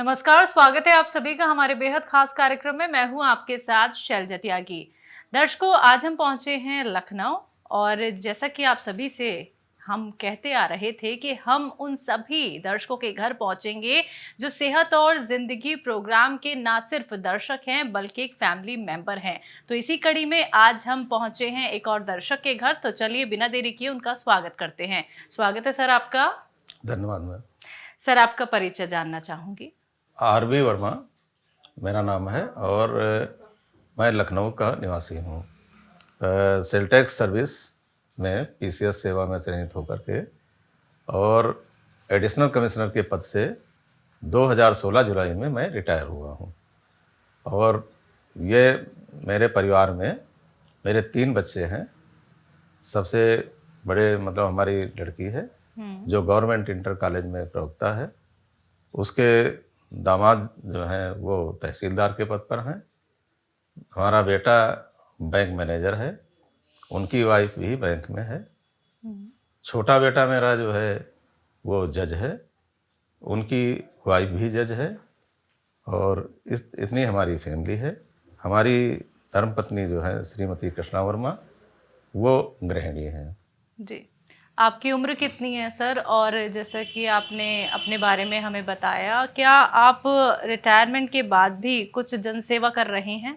नमस्कार, स्वागत है आप सभी का हमारे बेहद खास कार्यक्रम में। मैं हूं आपके साथ शैलजा त्यागी। दर्शकों, आज हम पहुंचे हैं लखनऊ और जैसा कि आप सभी से हम कहते आ रहे थे कि हम उन सभी दर्शकों के घर पहुंचेंगे जो सेहत और जिंदगी प्रोग्राम के ना सिर्फ दर्शक हैं बल्कि एक फैमिली मेंबर हैं। तो इसी कड़ी में आज हम पहुंचे हैं एक और दर्शक के घर। तो चलिए बिना देरी किए उनका स्वागत करते हैं। स्वागत है सर आपका। धन्यवाद मैम। सर, आपका परिचय जानना चाहूंगी। आर.बी. वर्मा मेरा नाम है और मैं लखनऊ का निवासी हूँ। सेल्टेक्स सर्विस में पीसीएस सेवा में चयनित होकर के और एडिशनल कमिश्नर के पद से 2016 जुलाई में मैं रिटायर हुआ हूँ। और ये मेरे परिवार में मेरे 3 बच्चे हैं। सबसे बड़े मतलब हमारी लड़की है जो गवर्नमेंट इंटर कॉलेज में प्रवक्ता है। उसके दामाद जो हैं वो तहसीलदार के पद पर हैं। हमारा बेटा बैंक मैनेजर है, उनकी वाइफ भी बैंक में है। छोटा बेटा मेरा जो है वो जज है, उनकी वाइफ भी जज है। और इतनी हमारी फैमिली है। हमारी धर्मपत्नी जो है श्रीमती कृष्णा वर्मा, वो गृहिणी हैं। जी, आपकी उम्र कितनी है सर? और जैसा कि आपने अपने बारे में हमें बताया, क्या आप रिटायरमेंट के बाद भी कुछ जनसेवा कर रहे हैं?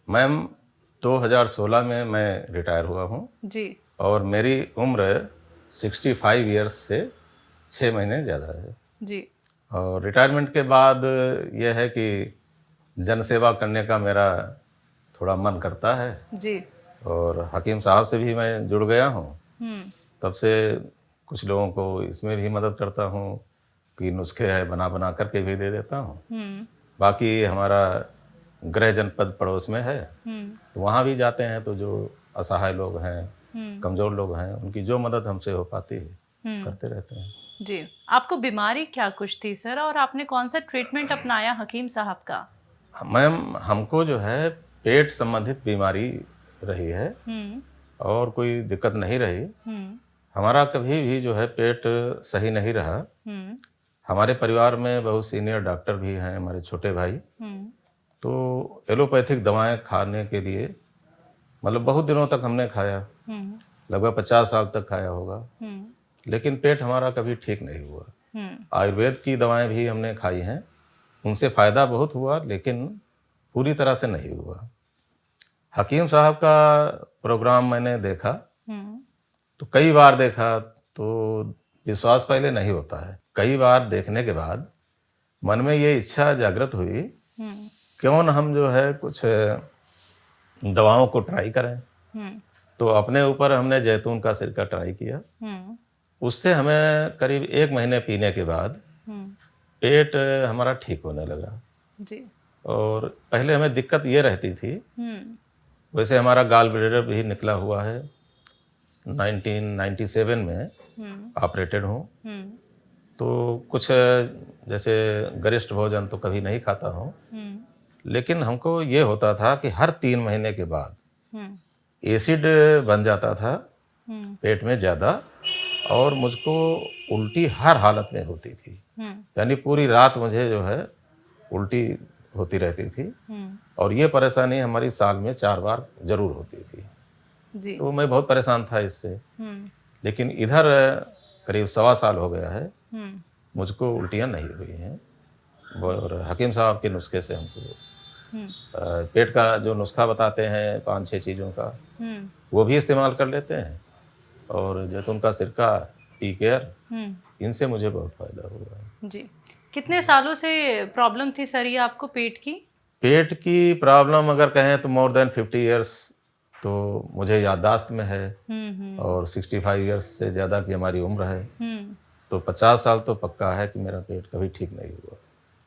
मैम 2016 में मैं रिटायर हुआ हूँ जी। और मेरी उम्र 65 ईयर्स से 6 महीने ज़्यादा है। जी। और रिटायरमेंट के बाद यह है कि जनसेवा करने का मेरा थोड़ा मन करता है। जी। और हकीम साहब से भी मैं जुड़ गया हूँ, तब से कुछ लोगों को इसमें भी मदद करता हूँ कि नुस्खे है बना बना करके भी दे देता हूँ। बाकी हमारा गृह जनपद पड़ोस में है, तो वहाँ भी जाते हैं तो जो असहाय लोग हैं, कमज़ोर लोग हैं, उनकी जो मदद हमसे हो पाती है करते रहते हैं। जी, आपको बीमारी क्या कुछ थी सर, और आपने कौन सा ट्रीटमेंट अपनाया हकीम साहब का? मैम हमको जो है पेट संबंधित बीमारी रही है और कोई दिक्कत नहीं रही। हमारा कभी भी जो है पेट सही नहीं रहा। हमारे परिवार में बहुत सीनियर डॉक्टर भी हैं, हमारे छोटे भाई। तो एलोपैथिक दवाएं खाने के लिए मतलब बहुत दिनों तक हमने खाया, लगभग 50 साल तक खाया होगा, लेकिन पेट हमारा कभी ठीक नहीं हुआ। आयुर्वेद की दवाएं भी हमने खाई हैं, उनसे फ़ायदा बहुत हुआ लेकिन पूरी तरह से नहीं हुआ। हकीम साहब का प्रोग्राम मैंने देखा, तो कई बार देखा तो विश्वास पहले नहीं होता है। कई बार देखने के बाद मन में ये इच्छा जागृत हुई, क्यों न हम जो है कुछ दवाओं को ट्राई करें। तो अपने ऊपर हमने जैतून का सिरका ट्राई किया। उससे हमें करीब 1 महीने पीने के बाद पेट हमारा ठीक होने लगा। जी। और पहले हमें दिक्कत ये रहती थी, वैसे हमारा गाल ब्लैडर भी निकला हुआ है, 1997 में ऑपरेटेड हूँ। तो कुछ जैसे गरिष्ठ भोजन तो कभी नहीं खाता हूँ, लेकिन हमको ये होता था कि हर 3 महीने के बाद एसिड बन जाता था पेट में ज़्यादा, और मुझको उल्टी हर हालत में होती थी। यानी पूरी रात मुझे जो है उल्टी होती रहती थी। और ये परेशानी हमारी साल में 4 बार जरूर होती थी। जी। तो मैं बहुत परेशान था इससे। लेकिन इधर करीब 1.25 साल हो गया है, मुझको उल्टियाँ नहीं हुई हैं। और हकीम साहब के नुस्खे से हमको पेट का जो नुस्खा बताते हैं 5-6 चीज़ों का, वो भी इस्तेमाल कर लेते हैं। और जैतून का सिरका, टी केयर, इनसे मुझे बहुत फ़ायदा हुआ है। जी। कितने सालों से प्रॉब्लम थी सर ये आपको पेट की? पेट की प्रॉब्लम अगर कहें तो मोर देन 50 ईयर्स तो मुझे याददाश्त में है। और 65 ईयर्स से ज़्यादा की हमारी उम्र है, तो 50 साल तो पक्का है कि मेरा पेट कभी ठीक नहीं हुआ।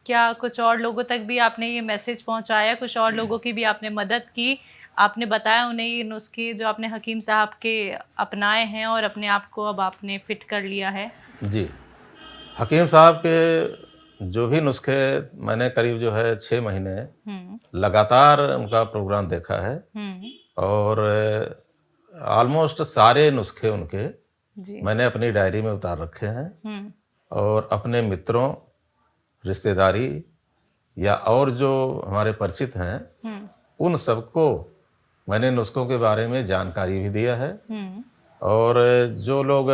क्या कुछ और लोगों तक भी आपने ये मैसेज पहुंचाया? कुछ और लोगों की भी आपने मदद की? आपने बताया उन्हें ये नुस्खे जो आपने हकीम साहब के अपनाए हैं और अपने आप को अब आपने फिट कर लिया है? जी, हकीम साहब के जो भी नुस्खे मैंने करीब जो है 6 महीने लगातार उनका प्रोग्राम देखा है। और ऑलमोस्ट सारे नुस्खे उनके जी। मैंने अपनी डायरी में उतार रखे हैं। और अपने मित्रों रिश्तेदारी या और जो हमारे परिचित हैं उन सबको मैंने नुस्खों के बारे में जानकारी भी दिया है। और जो लोग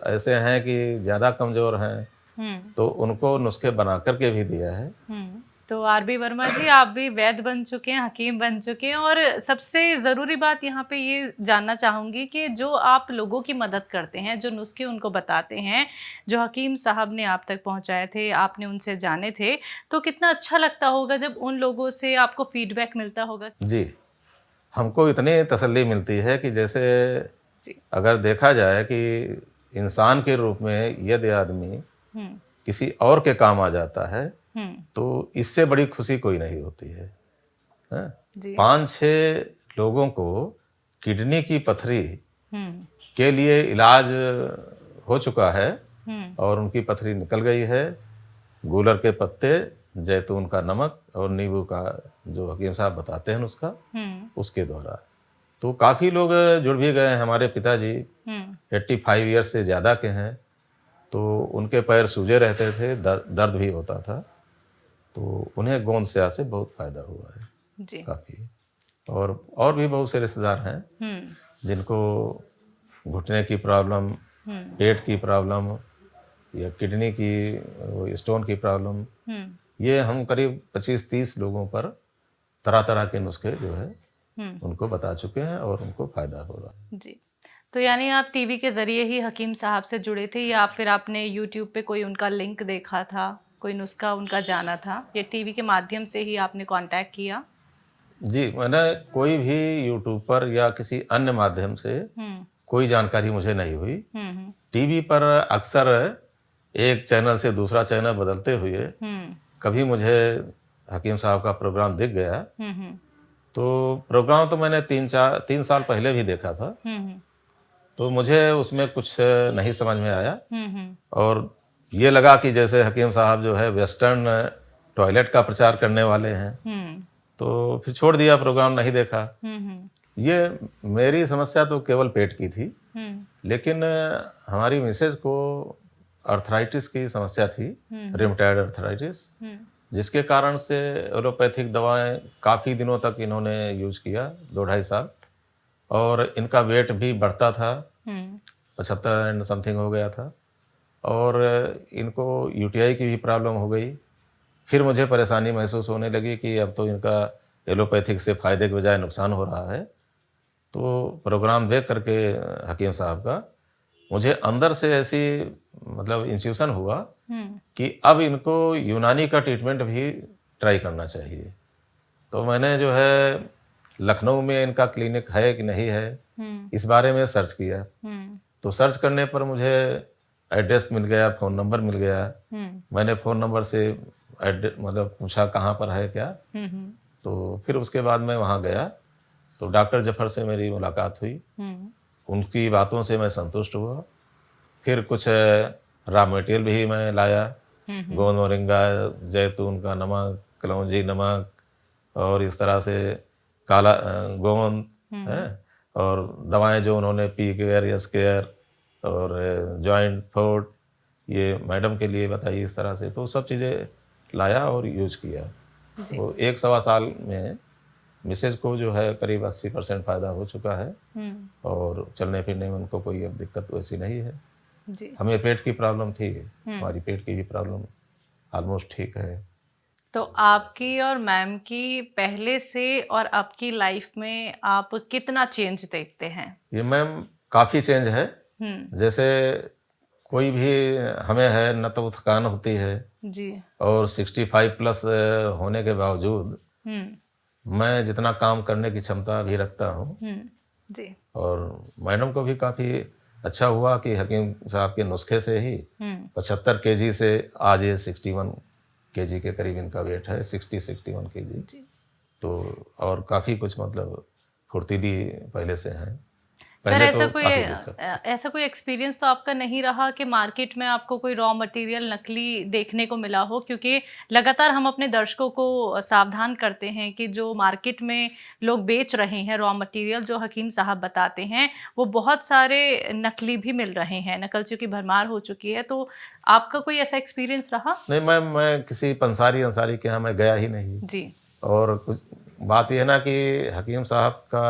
ऐसे हैं कि ज़्यादा कमज़ोर हैं तो उनको नुस्खे बना करके भी दिया है। तो आर.बी. वर्मा जी, आप भी वैद्य बन चुके हैं, हकीम बन चुके हैं, और सबसे ज़रूरी बात यहाँ पे ये जानना चाहूँगी कि जो आप लोगों की मदद करते हैं, जो नुस्खे उनको बताते हैं, जो हकीम साहब ने आप तक पहुँचाए थे, आपने उनसे जाने थे, तो कितना अच्छा लगता होगा जब उन लोगों से आपको फीडबैक मिलता होगा। जी, हमको इतनी तसल्ली मिलती है कि जैसे जी। अगर देखा जाए कि इंसान के रूप में यदि आदमी किसी और के काम आ जाता है तो इससे बड़ी खुशी कोई नहीं होती है। हाँ? 5-6 लोगों को किडनी की पथरी के लिए इलाज हो चुका है और उनकी पथरी निकल गई है। गूलर के पत्ते, जैतून का नमक और नींबू का जो हकीम साहब बताते हैं उसका, उसके द्वारा। तो काफ़ी लोग जुड़ भी गए हैं। हमारे पिताजी 85 ईयर्स से ज़्यादा के हैं, तो उनके पैर सूजे रहते थे, दर्द भी होता था, तो उन्हें गोंद स्याह से बहुत फ़ायदा हुआ है जी। काफ़ी। और भी बहुत से रिश्तेदार हैं जिनको घुटने की प्रॉब्लम, पेट की प्रॉब्लम या किडनी की स्टोन की प्रॉब्लम, ये हम करीब 25-30 लोगों पर तरह तरह के नुस्खे जो है उनको बता चुके हैं और उनको फ़ायदा हो रहा है जी। तो यानी आप टीवी के ज़रिए ही हकीम साहब से जुड़े थे या फिर आपने यूट्यूब पे कोई उनका लिंक देखा था, कोई नुस्खा उनका जाना था, या टीवी के माध्यम से ही आपने कांटेक्ट किया? जी, मैंने कोई भी यूट्यूब पर या किसी अन्य माध्यम से कोई जानकारी मुझे नहीं हुई। टीवी पर अक्सर एक चैनल से दूसरा चैनल बदलते हुए कभी मुझे हकीम साहब का प्रोग्राम दिख गया। तो प्रोग्राम तो मैंने 3 साल पहले भी देखा था, तो मुझे उसमें कुछ नहीं समझ में आया और ये लगा कि जैसे हकीम साहब जो है वेस्टर्न टॉयलेट का प्रचार करने वाले हैं, तो फिर छोड़ दिया, प्रोग्राम नहीं देखा। ये मेरी समस्या तो केवल पेट की थी, लेकिन हमारी मिसेज को अर्थराइटिस की समस्या थी, रिमेटॉइड अर्थराइटिस, जिसके कारण से एलोपैथिक दवाएं काफ़ी दिनों तक इन्होंने यूज किया, 2-2.5 साल, और इनका वेट भी बढ़ता था, 75 एंड समथिंग हो गया था, और इनको यूटीआई की भी प्रॉब्लम हो गई। फिर मुझे परेशानी महसूस होने लगी कि अब तो इनका एलोपैथिक से फ़ायदे के बजाय नुकसान हो रहा है। तो प्रोग्राम देख करके हकीम साहब का मुझे अंदर से ऐसी मतलब इंट्यूशन हुआ कि अब इनको यूनानी का ट्रीटमेंट भी ट्राई करना चाहिए। तो मैंने जो है लखनऊ में इनका क्लिनिक है कि नहीं है, इस बारे में सर्च किया। तो सर्च करने पर मुझे एड्रेस मिल गया, फ़ोन नंबर मिल गया। मैंने फ़ोन नंबर से मतलब पूछा कहाँ पर है क्या, तो फिर उसके बाद मैं वहाँ गया, तो डॉक्टर जफर से मेरी मुलाकात हुई। उनकी बातों से मैं संतुष्ट हुआ। फिर कुछ रॉ मटेरियल भी मैं लाया, गोंद मोरिंगा, जैतून का नमक, कलौंजी नमक, और इस तरह से काला गोंद है, और दवाएं जो उन्होंने पी केयर, यस केयर और जॉइंट फोर्ट, ये मैडम के लिए बताई, इस तरह से तो सब चीज़ें लाया और यूज किया। तो 1-1.25 साल में मिसेज को जो है करीब 80% फ़ायदा हो चुका है और चलने फिरने में उनको कोई अब दिक्कत वैसी नहीं है जी। हमें पेट की प्रॉब्लम थी, हमारी पेट की भी प्रॉब्लम ऑलमोस्ट ठीक है। तो आपकी और मैम की पहले से और अब की लाइफ में आप कितना चेंज देखते हैं? ये मैम काफ़ी चेंज है। जैसे कोई भी हमें है न तो थकान होती है जी, और 65 प्लस होने के बावजूद मैं जितना काम करने की क्षमता भी रखता हूँ जी। और मैडम को भी काफ़ी अच्छा हुआ कि हकीम साहब के नुस्खे से ही 75 केजी से आज ये 61 केजी के करीब इनका वेट है, 60-61 केजी। तो और काफ़ी कुछ मतलब फुर्तीली पहले से हैं। सर पहले ऐसा तो कोई काफी दिक्कत थी। ऐसा कोई एक्सपीरियंस तो आपका नहीं रहा कि मार्केट में आपको कोई रॉ मटेरियल नकली देखने को मिला हो? क्योंकि लगातार हम अपने दर्शकों को सावधान करते हैं कि जो मार्केट में लोग बेच रहे हैं रॉ मटेरियल, जो हकीम साहब बताते हैं, वो बहुत सारे नकली भी मिल रहे हैं, नकलचियों की भरमार हो चुकी है। तो आपका कोई ऐसा एक्सपीरियंस रहा? नहीं, मैं किसी पंसारी अंसारी के यहाँ मैं गया ही नहीं। जी। और कुछ बात यह है ना कि हकीम साहब का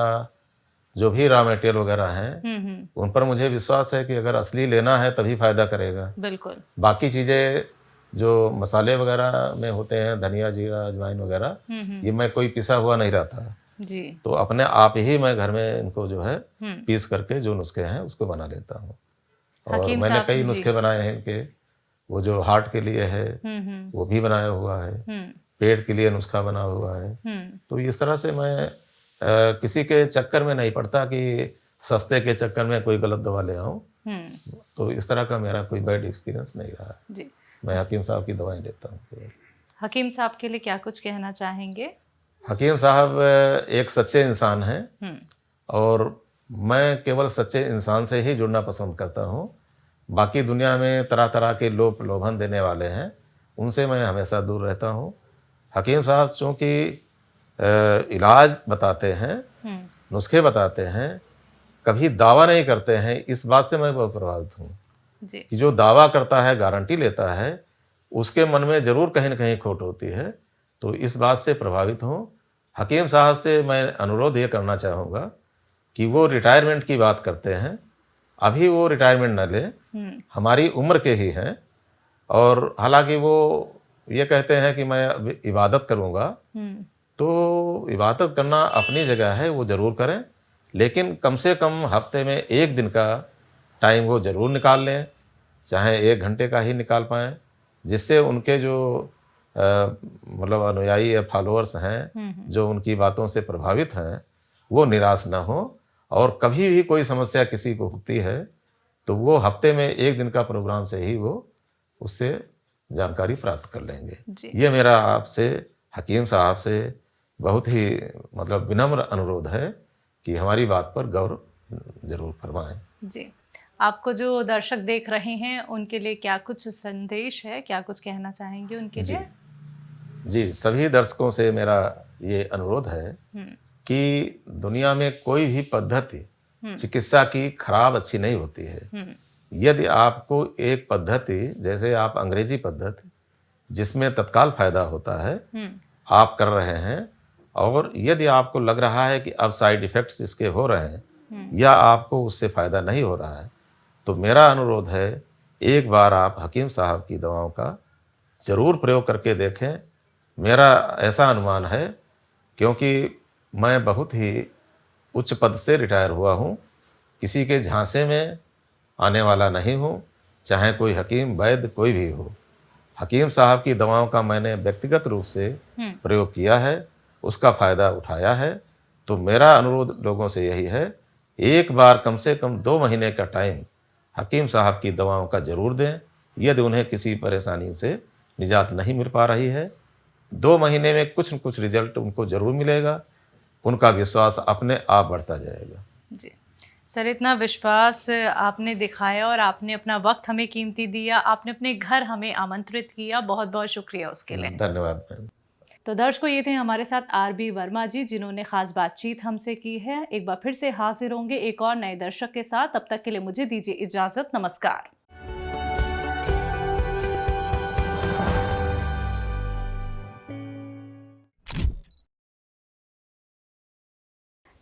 जो भी रॉ मटेरियल वगैरह हैं, उन पर मुझे विश्वास है कि अगर असली लेना है तभी फायदा करेगा। बिल्कुल। बाकी चीज़ें जो मसाले वगैरह में होते हैं, धनिया जीरा अजवाइन वगैरह, ये मैं कोई पिसा हुआ नहीं रहता। जी। तो अपने आप ही मैं घर में इनको जो है पीस करके जो नुस्खे हैं उसको बना लेता हूँ। और हकीम मैंने साहब कई जी। नुस्खे बनाए हैं इनके। वो जो हार्ट के लिए है वो भी बनाया हुआ है, पेट के लिए नुस्खा बना हुआ है। तो इस तरह से मैं किसी के चक्कर में नहीं पड़ता कि सस्ते के चक्कर में कोई गलत दवा ले आऊं। तो इस तरह का मेरा कोई बैड एक्सपीरियंस नहीं रहा। जी। मैं हकीम साहब की दवाएं लेता हूँ। हकीम साहब के लिए क्या कुछ कहना चाहेंगे? हकीम साहब एक सच्चे इंसान हैं और मैं केवल सच्चे इंसान से ही जुड़ना पसंद करता हूँ। बाकी दुनिया में तरह तरह के लोग प्रलोभन देने वाले हैं, उनसे मैं हमेशा दूर रहता हूँ। हकीम साहब चूँकि इलाज बताते हैं, नुस्खे बताते हैं, कभी दावा नहीं करते हैं, इस बात से मैं बहुत प्रभावित हूँ कि जो दावा करता है, गारंटी लेता है, उसके मन में ज़रूर कहीं न कहीं खोट होती है। तो इस बात से प्रभावित हूँ। हकीम साहब से मैं अनुरोध ये करना चाहूँगा कि वो रिटायरमेंट की बात करते हैं, अभी वो रिटायरमेंट न लें, हमारी उम्र के ही हैं। और हालांकि वो ये कहते हैं कि मैं अब इबादत करूँगा, तो इबादत करना अपनी जगह है, वो ज़रूर करें, लेकिन कम से कम हफ्ते में 1 दिन का टाइम वो ज़रूर निकाल लें, चाहे 1 घंटे का ही निकाल पाएँ, जिससे उनके जो मतलब अनुयायी या फॉलोअर्स हैं, जो उनकी बातों से प्रभावित हैं, वो निराश ना हो। और कभी भी कोई समस्या किसी को होती है तो वो हफ्ते में 1 दिन का प्रोग्राम से ही वो उससे जानकारी प्राप्त कर लेंगे। ये मेरा आपसे, हकीम साहब से बहुत ही मतलब विनम्र अनुरोध है कि हमारी बात पर गौर जरूर फरमाएं। जी। आपको जो दर्शक देख रहे हैं उनके लिए क्या कुछ संदेश है, क्या कुछ कहना चाहेंगे उनके लिए? जी, सभी दर्शकों से मेरा ये अनुरोध है कि दुनिया में कोई भी पद्धति चिकित्सा की खराब अच्छी नहीं होती है। यदि आपको एक पद्धति, जैसे आप अंग्रेजी पद्धति जिसमें तत्काल फायदा होता है, आप कर रहे हैं, और यदि आपको लग रहा है कि अब साइड इफ़ेक्ट्स इसके हो रहे हैं या आपको उससे फ़ायदा नहीं हो रहा है, तो मेरा अनुरोध है एक बार आप हकीम साहब की दवाओं का ज़रूर प्रयोग करके देखें। मेरा ऐसा अनुमान है, क्योंकि मैं बहुत ही उच्च पद से रिटायर हुआ हूँ, किसी के झांसे में आने वाला नहीं हूँ, चाहे कोई हकीम वैद्य कोई भी हो। हकीम साहब की दवाओं का मैंने व्यक्तिगत रूप से प्रयोग किया है, उसका फ़ायदा उठाया है। तो मेरा अनुरोध लोगों से यही है, एक बार कम से कम 2 महीने का टाइम हकीम साहब की दवाओं का ज़रूर दें। यदि उन्हें किसी परेशानी से निजात नहीं मिल पा रही है, 2 महीने में कुछ न कुछ रिजल्ट उनको ज़रूर मिलेगा, उनका विश्वास अपने आप बढ़ता जाएगा। जी सर, इतना विश्वास आपने दिखाया और आपने अपना वक्त हमें कीमती दिया, आपने अपने घर हमें आमंत्रित किया, बहुत बहुत शुक्रिया उसके लिए। धन्यवाद मैम। तो दर्शकों, ये थे हमारे साथ आरबी वर्मा जी, जिन्होंने खास बातचीत हमसे की है। एक बार फिर से हाजिर होंगे एक और नए दर्शक के साथ, तब तक के लिए मुझे दीजिए इजाजत। नमस्कार।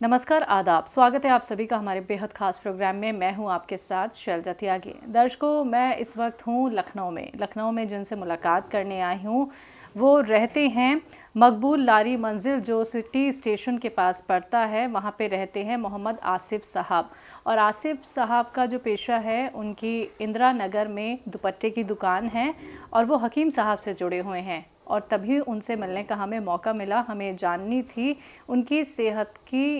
नमस्कार, आदाब, स्वागत है आप सभी का हमारे बेहद खास प्रोग्राम में। मैं हूं आपके साथ शैलजा त्यागी। दर्शकों, मैं इस वक्त हूं लखनऊ में जिनसे मुलाकात करने आई हूं वो रहते हैं मकबूल लारी मंजिल, जो सिटी स्टेशन के पास पड़ता है। वहां पे रहते हैं मोहम्मद आसिफ साहब, और आसिफ साहब का जो पेशा है, उनकी इंदिरा नगर में दुपट्टे की दुकान है और वो हकीम साहब से जुड़े हुए हैं। और तभी उनसे मिलने का हमें मौका मिला। हमें जाननी थी उनकी सेहत की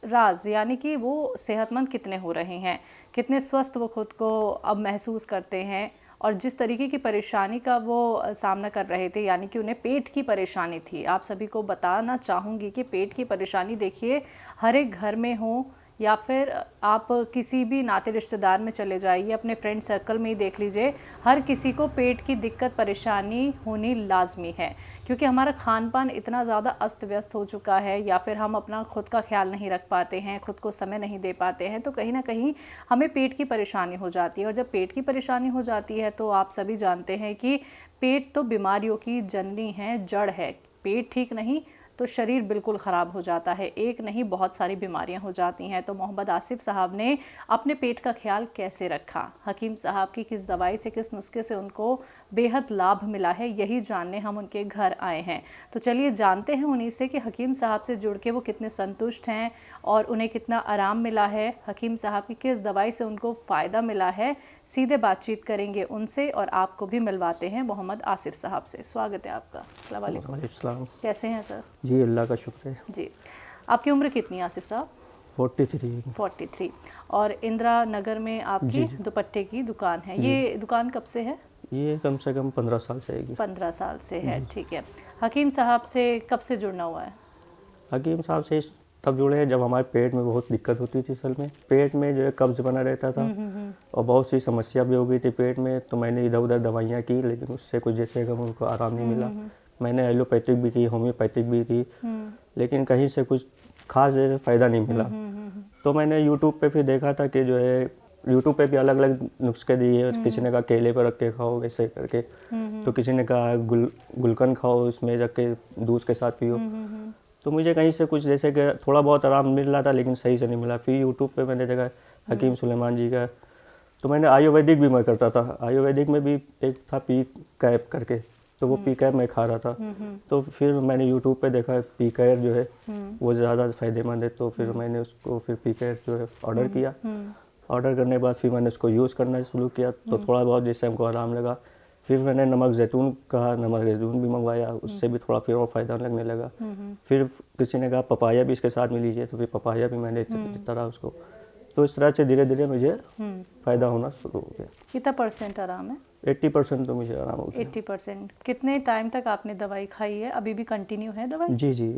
राज, यानी कि वो सेहतमंद कितने हो रहे हैं, कितने स्वस्थ वो खुद को अब महसूस करते हैं, और जिस तरीके की परेशानी का वो सामना कर रहे थे, यानी कि उन्हें पेट की परेशानी थी। आप सभी को बताना चाहूँगी कि पेट की परेशानी देखिए हर एक घर में हो या फिर आप किसी भी नाते रिश्तेदार में चले जाइए, अपने फ्रेंड सर्कल में ही देख लीजिए, हर किसी को पेट की दिक्कत परेशानी होनी लाजमी है, क्योंकि हमारा खान पान इतना ज़्यादा अस्त व्यस्त हो चुका है, या फिर हम अपना खुद का ख्याल नहीं रख पाते हैं, खुद को समय नहीं दे पाते हैं, तो कहीं ना कहीं हमें पेट की परेशानी हो जाती है। और जब पेट की परेशानी हो जाती है तो आप सभी जानते हैं कि पेट तो बीमारियों की जननी है, जड़ है। पेट ठीक नहीं तो शरीर बिल्कुल ख़राब हो जाता है, एक नहीं बहुत सारी बीमारियां हो जाती हैं। तो मोहम्मद आसिफ साहब ने अपने पेट का ख्याल कैसे रखा, हकीम साहब की किस दवाई से, किस नुस्खे से उनको बेहद लाभ मिला है, यही जानने हम उनके घर आए हैं। तो चलिए जानते हैं उन्हीं से कि हकीम साहब से जुड़ के वो कितने संतुष्ट हैं और उन्हें कितना आराम मिला है, हकीम साहब की किस दवाई से उनको फ़ायदा मिला है। सीधे बातचीत करेंगे उनसे और आपको भी मिलवाते हैं मोहम्मद आसिफ साहब से। स्वागत है आपका। अस्सलाम वालेकुम। वालेकुम। कैसे हैं सर? जी अल्लाह का शुक्र है। जी, आपकी उम्र कितनी है आसिफ साहब? 43। 43। और इंदिरा नगर में आपकी दुपट्टे की दुकान है। ये दुकान कब से है? ये कम से कम 15 साल से है। 15 साल से है, ठीक है। हकीम साहब से कब से जुड़ना हुआ है? हकीम साहब से तब जुड़े हैं जब हमारे पेट में बहुत दिक्कत होती थी। असल में पेट में जो है कब्ज़ बना रहता था और बहुत सी समस्या भी हो गई थी पेट में। तो मैंने इधर उधर दवाइयाँ की, लेकिन उससे कुछ जैसे कि उनको आराम नहीं मिला। मैंने एलोपैथिक भी की, होम्योपैथिक भी की, लेकिन कहीं से कुछ खास फ़ायदा नहीं मिला। तो मैंने यूट्यूब पे फिर देखा था कि जो है यूट्यूब पे भी अलग अलग नुस्खे दिए। किसी ने कहा केले पर रख के खाओ वैसे करके, तो किसी ने कहा गुलकंद खाओ, उसमें रख के दूध के साथ पियो। तो मुझे कहीं से कुछ जैसे कि थोड़ा बहुत आराम मिल रहा था, लेकिन सही से नहीं मिला। फिर यूट्यूब पे मैंने देखा हकीम सुलेमान जी का, तो मैंने आयुर्वेदिक भी मैं करता था। आयुर्वेदिक में भी एक था पी कैप करके, तो वो पी कैप मैं खा रहा था। तो फिर मैंने यूट्यूब पे देखा पी कैप जो है वो ज़्यादा फ़ायदेमंद है। तो फिर मैंने उसको फिर पी कैप जो है ऑर्डर किया। ऑर्डर करने के बाद फिर मैंने उसको यूज़ करना शुरू किया, तो थोड़ा बहुत जैसे हमको आराम लगा। फिर मैंने नमक जैतून कहा, नमक जैतून भी मंगवाया, उससे भी थोड़ा फिर और फ़ायदा लगने लगा। फिर किसी ने कहा पपाया भी इसके साथ में लीजिए, तो फिर पपाया भी मैंने लेता रहा उसको। तो इस तरह से धीरे धीरे मुझे फ़ायदा होना शुरू हो गया। कितना परसेंट आराम है? 80% तो मुझे आराम हो गया। 80%। कितने टाइम तक आपने दवाई खाई है? अभी भी कंटिन्यू है दवाई? जी जी।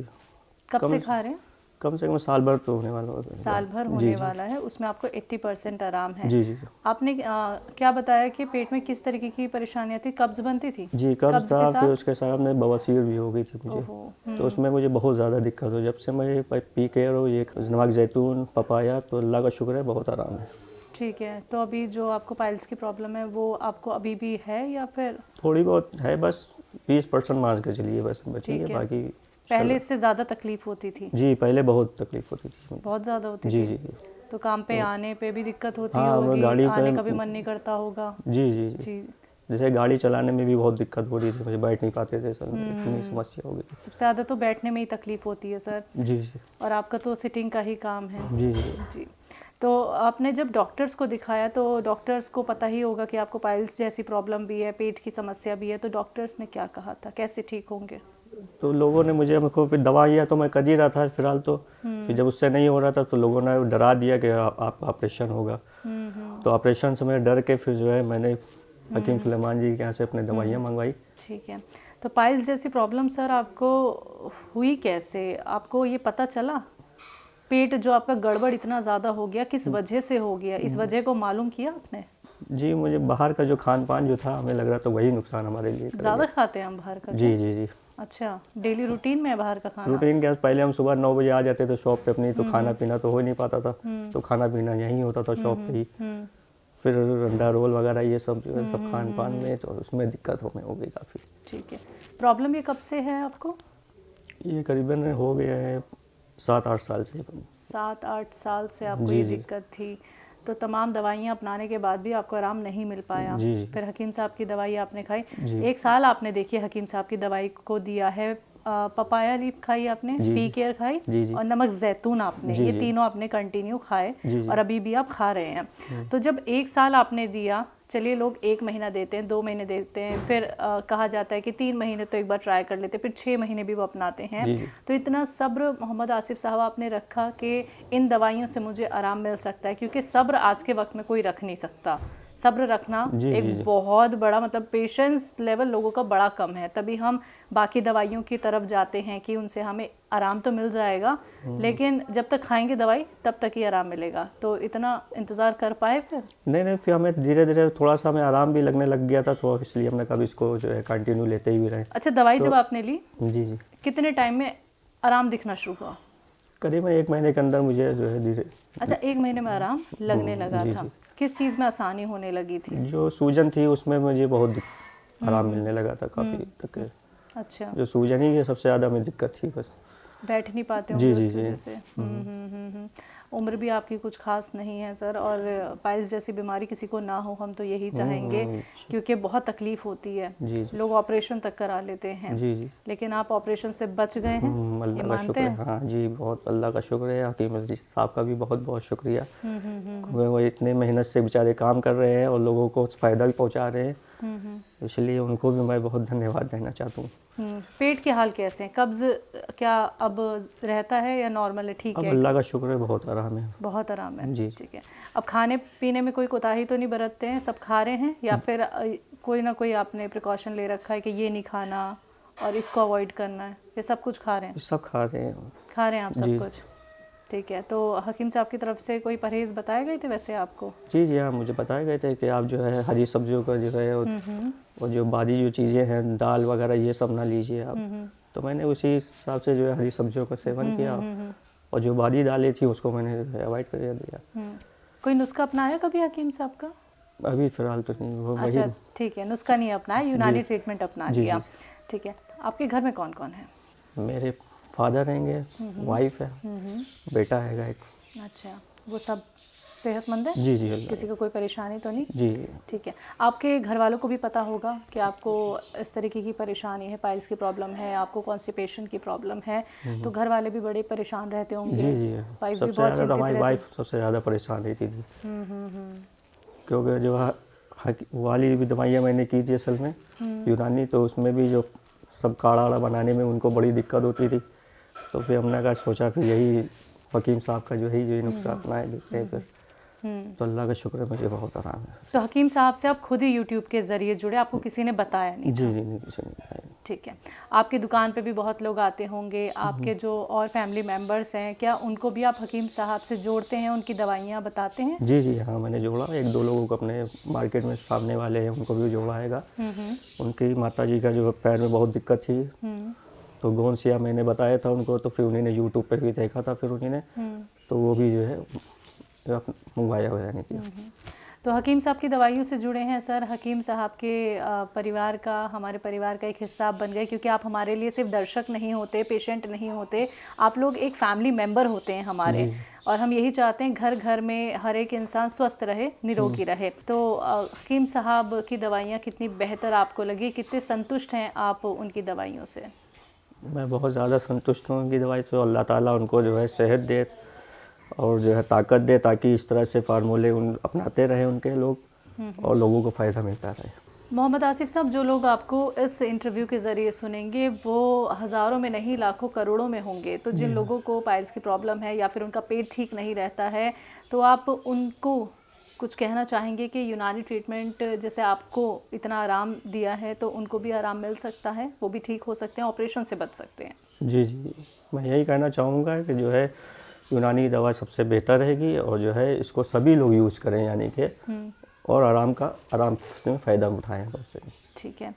कब से खा रहे हैं? कम से कम साल भर तो होने वाला है। साल भर होने वाला है, उसमें आपको 80% आराम है। जी जी। आपने क्या बताया कि पेट में किस तरीके की परेशानियां थी? कब्ज बनती थी? जी कब्ज था, फिर उसके साथ में बवासीर भी हो गई थी मुझे। तो उसमें मुझे बहुत ज़्यादा दिक्कत हो। जब से मैं पी के और ये नमक जैतून पपाया, तो अल्लाह का शुक्र है बहुत आराम है। ठीक है। तो अभी जो आपको पाइल्स की प्रॉब्लम है वो आपको अभी भी है या फिर? थोड़ी बहुत है, बस 20% मान के चलिए बस बची है, बाकी पहले इससे ज़्यादा तकलीफ होती थी? जी पहले बहुत तकलीफ होती थी। बहुत ज़्यादा होती जी थी? जी। तो काम पे आने पे भी दिक्कत होती हाँ, होगी, गाड़ी आने का भी मन नहीं करता होगा? जी जी जी। जैसे गाड़ी चलाने में भी बहुत दिक्कत हो रही थी, मुझे बैठ नहीं पाते थे सर, इतनी समस्या हो गई। सबसे ज़्यादा तो बैठने में ही तकलीफ होती है सर। जी जी। और आपका तो सिटिंग का ही काम है। जी जी जी। तो आपने जब डॉक्टर्स को दिखाया तो डॉक्टर्स को पता ही होगा कि आपको पाइल्स जैसी प्रॉब्लम भी है, पेट की समस्या भी है, तो डॉक्टर्स ने क्या कहा था, कैसे ठीक होंगे? तो लोगों ने मुझे फिर दवाइयाँ तो मैं कर ही रहा था फिलहाल तो। फिर जब उससे नहीं हो रहा था तो लोगों ने डरा दिया कि आप ऑपरेशन होगा। तो ऑपरेशन से मैं डर के फिर जो है मैंने हकीम सुलेमान जी के यहाँ से अपने दवाइयाँ मंगवाई। ठीक है। तो पाइल्स जैसी प्रॉब्लम सर आपको हुई कैसे? आपको ये पता चला? पेट जो आपका गड़बड़ इतना ज़्यादा हो गया, किस वजह से हो गया, इस वजह को मालूम किया आपने? जी मुझे बाहर का जो खान पान जो था, हमें लग रहा था वही नुकसान हमारे लिए। ज़्यादा खाते हैं हम बाहर का? जी जी जी। अच्छा, डेली रूटीन में है बाहर का खाना? रूटीन क्या, पहले हम सुबह 9 बजे आ जाते थे शॉप पे अपनी, तो खाना पीना तो हो नहीं पाता था। तो खाना पीना यहीं होता था शॉप पे ही। फिर अंडा रोल वगैरह ये सब जो है सब खान पान में, तो उसमें दिक्कत हमें हो गई काफ़ी। ठीक है। प्रॉब्लम ये कब से है आपको? ये करीबन हो गया है 7-8 साल से। 7-8 साल से आपको ये दिक्कत थी। तो तमाम दवाइयाँ अपनाने के बाद भी आपको आराम नहीं मिल पाया। फिर हकीम साहब की दवाई आपने खाई। 1 साल आपने देखिए हकीम साहब की दवाई को दिया है। पपाया लीफ खाई आपने, पी केयर खाई, और नमक जैतून आपने, ये तीनों आपने कंटिन्यू खाए और अभी भी आप खा रहे हैं। तो जब 1 साल आपने दिया, चलिए लोग 1 महीना देते हैं, 2 महीने देते हैं, फिर कहा जाता है कि 3 महीने तो एक बार ट्राई कर लेते हैं, फिर 6 महीने भी वो अपनाते हैं। तो इतना सब्र मोहम्मद आसिफ साहब आपने रखा कि इन दवाइयों से मुझे आराम मिल सकता है, क्योंकि सब्र आज के वक्त में कोई रख नहीं सकता। सब्र रखना एक बहुत बड़ा, मतलब पेशेंस लेवल लोगों का बड़ा कम है, तभी हम बाकी दवाइयों की तरफ जाते हैं कि उनसे हमें आराम तो मिल जाएगा, लेकिन जब तक खाएंगे दवाई तब तक ही आराम मिलेगा। तो इतना इंतज़ार कर पाए फिर? नहीं, फिर हमें धीरे धीरे थोड़ा सा हमें आराम भी लगने लग गया था, तो इसलिए हमने कभी इसको जो है कंटिन्यू लेते ही रहे। अच्छा, दवाई जब आपने ली जी, कितने टाइम में आराम दिखना शुरू हुआ? करीबन 1 महीने के अंदर मुझे जो है धीरे। अच्छा, 1 महीने में आराम लगने लगा था। किस चीज़ में आसानी होने लगी थी? जो सूजन थी उसमें मुझे बहुत आराम मिलने लगा था काफ़ी तक। अच्छा, जो सूजन ही सबसे ज़्यादा में दिक्कत थी, बस बैठ नहीं पाते होंगे उसकी वजह से। उम्र भी आपकी कुछ खास नहीं है सर, और पाइल्स जैसी बीमारी किसी को ना हो, हम तो यही चाहेंगे, क्योंकि बहुत तकलीफ होती है। लोग ऑपरेशन तक करा लेते हैं, लेकिन आप ऑपरेशन से बच गए हैं, अल्लाह का शुक्र है। हाँ जी, बहुत अल्लाह का शुक्र है। हकीम अजीज साहब का भी बहुत बहुत शुक्रिया। वो इतने मेहनत से बेचारे काम कर रहे हैं और लोगों को फ़ायदा भी पहुँचा रहे हैं, इसलिए उनको भी मैं बहुत धन्यवाद देना चाहता हूँ। पेट के हाल कैसे हैं? कब्ज़ क्या अब रहता है या नॉर्मल है, ठीक अब है? अल्लाह का शुक्र है, बहुत आराम है। बहुत आराम है जी। ठीक है। अब खाने पीने में कोई कोताही तो नहीं बरतते हैं? सब खा रहे हैं, या फिर कोई ना कोई आपने प्रिकॉशन ले रखा है कि ये नहीं खाना और इसको अवॉइड करना है, ये सब कुछ खा रहे हैं? सब खा रहे हैं। खा रहे हैं आप सब कुछ, ठीक है। तो हकीम साहब की तरफ से कोई परहेज़ बताए गए थे वैसे आपको? जी हाँ, मुझे बताए गए थे कि आप जो है हरी सब्जियों का जो है और जो बादी जो चीज़ें हैं, दाल वगैरह, ये सब ना लीजिए आप। तो मैंने उसी हिसाब से जो है हरी सब्जियों का सेवन किया, और जो बादी दालें थी उसको मैंने अवॉइड कर दिया। कोई नुस्खा अपनाया कभी हकीम साहब का? अभी फ़िलहाल तो नहीं, वो अच्छा ठीक है, नुस्खा नहीं अपनाया, यूनानी ट्रीटमेंट अपना लिया, ठीक है। आपके घर में कौन कौन है? मेरे फादर रहेंगे, वाइफ है, बेटा हैगा एक। अच्छा, वो सब सेहतमंद है? जी, किसी को कोई परेशानी तो नहीं? जी। ठीक है। आपके घर वालों को भी पता होगा कि आपको इस तरीके की परेशानी है, पाइल्स की प्रॉब्लम है, आपको कॉन्स्टिपेशन की प्रॉब्लम है, तो घर वाले भी बड़े परेशान रहते होंगे? जी। वाइफ भी सबसे बहुत ज़्यादा हमारी चिंतित वाइफ सबसे ज़्यादा परेशान रहती थी, क्योंकि जो वाली भी दवाइयाँ मैंने की थी असल में यूनानी, तो उसमें भी जो सब काढ़ा बनाने में उनको बड़ी दिक्कत होती थी। तो फिर हमने कहा, सोचा फिर यही हकीम साहब का जो है ये नुस्खा अपनाए देते हैं फिर। तो अल्लाह का शुक्र है, मुझे बहुत आराम है। तो हकीम साहब से आप खुद ही यूट्यूब के ज़रिए जुड़े, आपको किसी ने बताया नहीं? जी, नहीं, किसी ने बताया। ठीक है। आपकी दुकान पे भी बहुत लोग आते होंगे, आपके जो और फैमिली मेम्बर्स हैं, क्या उनको भी आप हकीम साहब से जोड़ते हैं, उनकी दवाइयाँ बताते हैं? जी हाँ, मैंने जोड़ा, 1-2 लोगों को अपने मार्केट में सामने वाले हैं उनको भी जोड़ा हैगा। उनकी माता जी का जो पैर में बहुत दिक्कत थी, तो गोंसिया मैंने बताया था उनको, तो फिर उन्होंने यूट्यूब पे भी देखा था, फिर उन्होंने तो वो भी जो है मंगवाया हुआ है किया। तो हकीम साहब की दवाइयों से जुड़े हैं सर, हकीम साहब के परिवार का, हमारे परिवार का एक हिस्सा आप बन गए, क्योंकि आप हमारे लिए सिर्फ दर्शक नहीं होते, पेशेंट नहीं होते, आप लोग एक फैमिली मेंबर होते हैं हमारे, और हम यही चाहते हैं घर घर में हर एक इंसान स्वस्थ रहे, निरोगी रहे। तो हकीम साहब की दवाइयाँ कितनी बेहतर आपको लगी, कितने संतुष्ट हैं आप उनकी दवाइयों से? मैं बहुत ज़्यादा संतुष्ट हूँ उनकी दवाई से। अल्लाह ताला उनको जो है सेहत दे और जो है ताकत दे, ताकि इस तरह से फार्मूले अपनाते रहे उनके लोग और लोगों को फ़ायदा मिलता रहे। मोहम्मद आसिफ साहब, जो लोग आपको इस इंटरव्यू के ज़रिए सुनेंगे वो हज़ारों में नहीं लाखों करोड़ों में होंगे, तो जिन लोगों को पाइल्स की प्रॉब्लम है या फिर उनका पेट ठीक नहीं रहता है, तो आप उनको कुछ कहना चाहेंगे कि यूनानी ट्रीटमेंट जैसे आपको इतना आराम दिया है, तो उनको भी आराम मिल सकता है, वो भी ठीक हो सकते हैं, ऑपरेशन से बच सकते हैं? जी, मैं यही कहना चाहूँगा कि जो है यूनानी दवा सबसे बेहतर रहेगी, और जो है इसको सभी लोग यूज़ करें, यानी कि और आराम से फ़ायदा उठाएँ बस। ठीक है।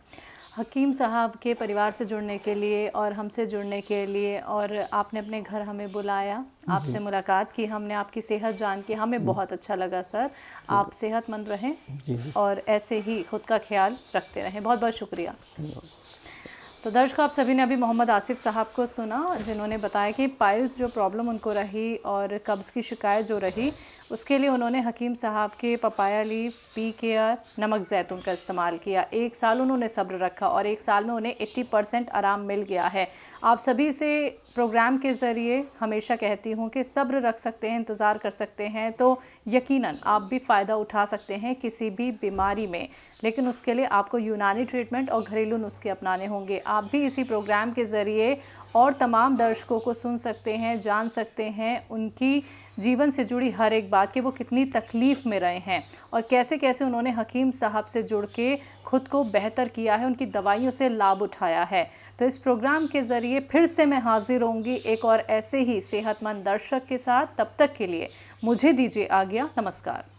हकीम साहब के परिवार से जुड़ने के लिए और हमसे जुड़ने के लिए, और आपने अपने घर हमें बुलाया, आपसे मुलाकात की, हमने आपकी सेहत जान के हमें बहुत अच्छा लगा सर। आप सेहतमंद रहें और ऐसे ही खुद का ख्याल रखते रहें। बहुत बहुत शुक्रिया। तो दर्शकों, आप सभी ने अभी मोहम्मद आसिफ साहब को सुना, जिन्होंने बताया कि पाइल्स जो प्रॉब्लम उनको रही और कब्ज़ की शिकायत जो रही, उसके लिए उन्होंने हकीम साहब के पपाया लीफ, पी केयर, नमक ज़ैतून का इस्तेमाल किया। 1 साल उन्होंने सब्र रखा और 1 साल में उन्हें 80% आराम मिल गया है। आप सभी से प्रोग्राम के ज़रिए हमेशा कहती हूँ कि सब्र रख सकते हैं, इंतज़ार कर सकते हैं, तो यकीनन आप भी फ़ायदा उठा सकते हैं किसी भी बीमारी में, लेकिन उसके लिए आपको यूनानी ट्रीटमेंट और घरेलू नुस्खे अपनाने होंगे। आप भी इसी प्रोग्राम के ज़रिए और तमाम दर्शकों को सुन सकते हैं, जान सकते हैं, उनकी जीवन से जुड़ी हर एक बात कि वो कितनी तकलीफ़ में रहे हैं और कैसे कैसे उन्होंने हकीम साहब से जुड़ के खुद को बेहतर किया है, उनकी दवाइयों से लाभ उठाया है। तो इस प्रोग्राम के ज़रिए फिर से मैं हाजिर होंगी एक और ऐसे ही सेहतमंद दर्शक के साथ। तब तक के लिए मुझे दीजिए आज्ञा। नमस्कार।